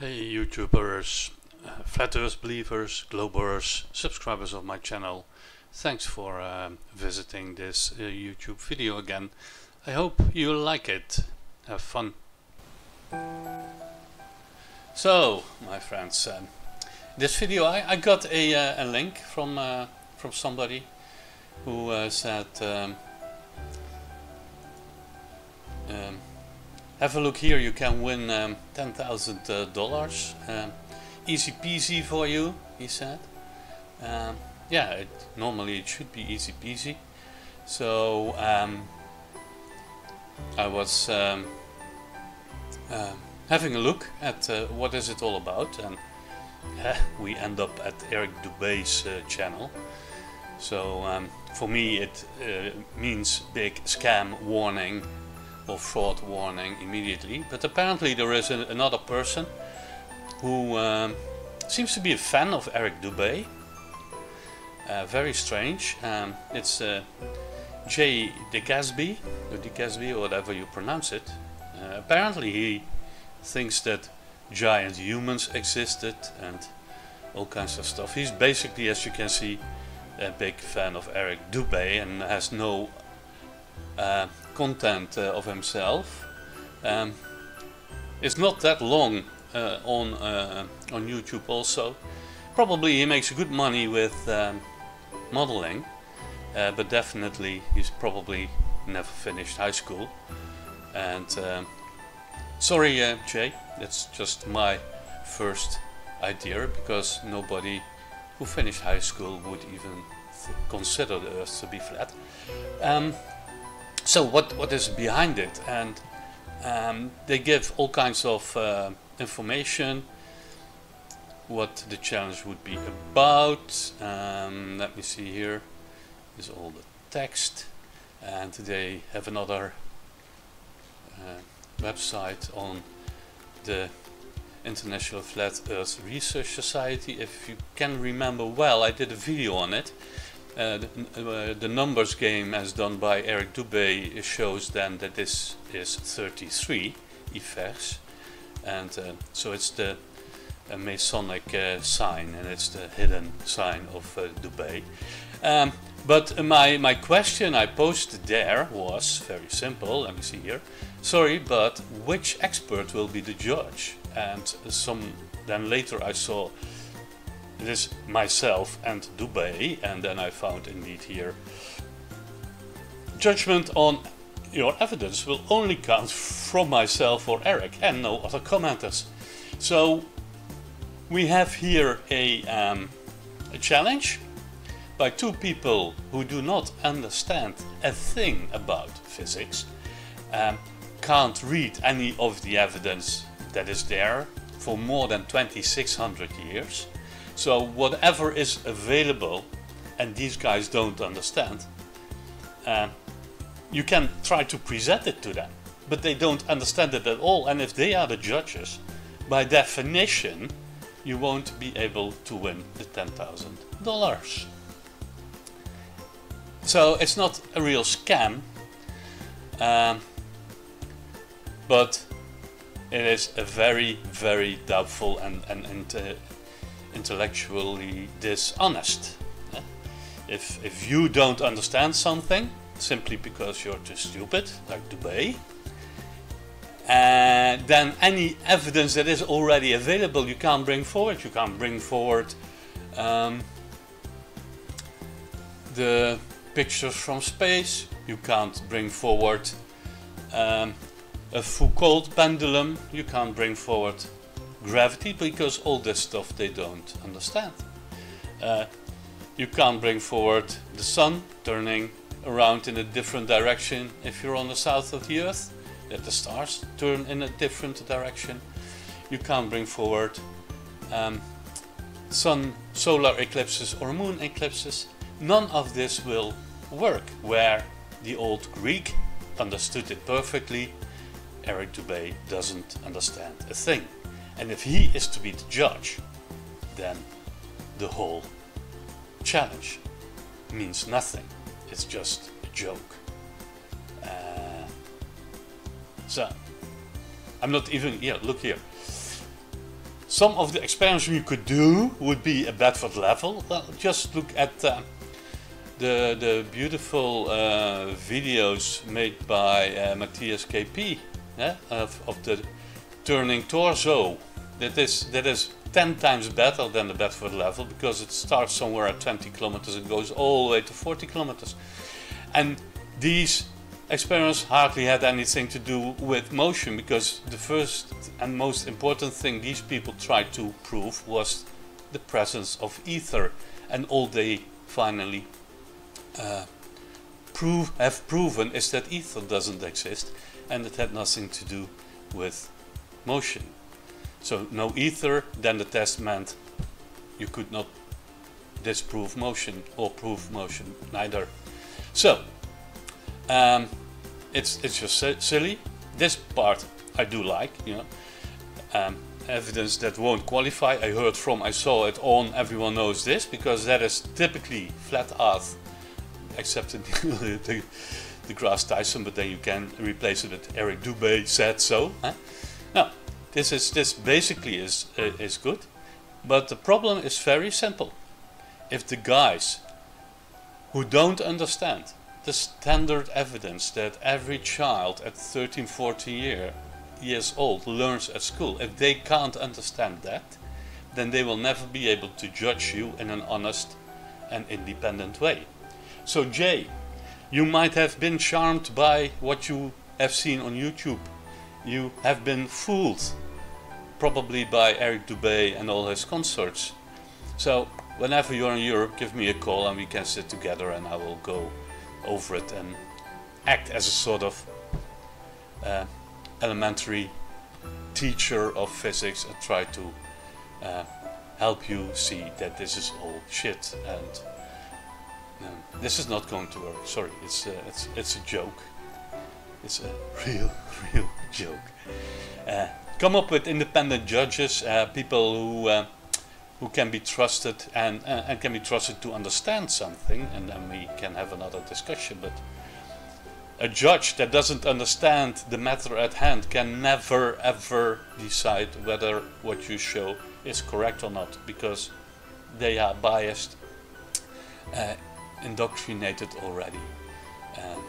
Hey YouTubers, flat earth believers, globers, subscribers of my channel. Thanks for visiting this YouTube video again. I hope you like it. Have fun. So, my friends, this video I got a link from somebody who said have a look here, you can win $10,000. Easy peasy for you, he said. Yeah, normally it should be easy peasy. So I was having a look at what is it all about, and we end up at Eric Dubé's channel. So for me it means big scam warning or fraud warning immediately, but apparently there is another person who seems to be a fan of Eric Dubé. Very strange. It's Decasby or whatever you pronounce it. Apparently he thinks that giant humans existed and all kinds of stuff. He's basically, as you can see, a big fan of Eric Dubé and has no content of himself. It's not that long on YouTube also. Probably he makes good money with modeling, but definitely he's probably never finished high school. And sorry Jay, that's just my first idea, because nobody who finished high school would even consider the earth to be flat. So what is behind it? And they give all kinds of information what the challenge would be about. Let me see, here is all the text, and they have another website on the International Flat Earth Research Society. If you can remember well, I did a video on it. The numbers game as done by Eric Dubé shows then that this is 33 effects, and so it's the Masonic sign, and it's the hidden sign of Dubé. But my question I posted there was very simple. Let me see here. Sorry, but which expert will be the judge? And then later I saw it is myself and Dubé, and then I found indeed here, judgment on your evidence will only count from myself or Eric and no other commenters. So we have here a challenge by two people who do not understand a thing about physics, can't read any of the evidence that is there for more than 2600 years. So whatever is available and these guys don't understand, you can try to present it to them, but they don't understand it at all, and if they are the judges, by definition you won't be able to win the $10,000. So it's not a real scam, but it is a very, very doubtful and intellectually dishonest. If you don't understand something simply because you're too stupid, like Dubé, then any evidence that is already available you can't bring forward. You can't bring forward the pictures from space, you can't bring forward a Foucault pendulum, you can't bring forward gravity, because all this stuff they don't understand. You can't bring forward the sun turning around in a different direction if you're on the south of the earth, that the stars turn in a different direction. You can't bring forward solar eclipses or moon eclipses. None of this will work. Where the old Greek understood it perfectly, Eric Dubé doesn't understand a thing. And if he is to be the judge, then the whole challenge means nothing. It's just a joke. So I'm not even here. Look here. some of the experiments you could do would be a Bedford level. Well, just look at the beautiful videos made by Matthias KP of the turning torso. That is 10 times better than the Bedford level, because it starts somewhere at 20 kilometers and goes all the way to 40 kilometers. And these experiments hardly had anything to do with motion, because the first and most important thing these people tried to prove was the presence of ether, and all they finally have proven is that ether doesn't exist, and it had nothing to do with motion. So no ether, then the test meant you could not disprove motion or prove motion neither. So it's just silly. This part I do like, you know. Evidence that won't qualify. I saw it on Everyone Knows This, because that is typically flat earth, except in the Degrasse Tyson, but then you can replace it with Eric Dubé said so. Huh? Now, this basically is good, but the problem is very simple. If the guys who don't understand the standard evidence that every child at 13, 14 years old learns at school, if they can't understand that, then they will never be able to judge you in an honest and independent way. So Jay, you might have been charmed by what you have seen on YouTube. You have been fooled, probably by Eric Dubé and all his consorts. So whenever you're in Europe, give me a call and we can sit together and I will go over it and act as a sort of elementary teacher of physics and try to help you see that this is all shit, and this is not going to work. Sorry, it's a joke. It's a real joke. Come up with independent judges, people who can be trusted and can be trusted to understand something, and then we can have another discussion. But a judge that doesn't understand the matter at hand can never ever decide whether what you show is correct or not, because they are biased, indoctrinated already, and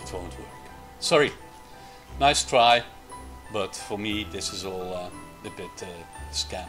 it won't work. Sorry, nice try, but for me this is all a bit scam.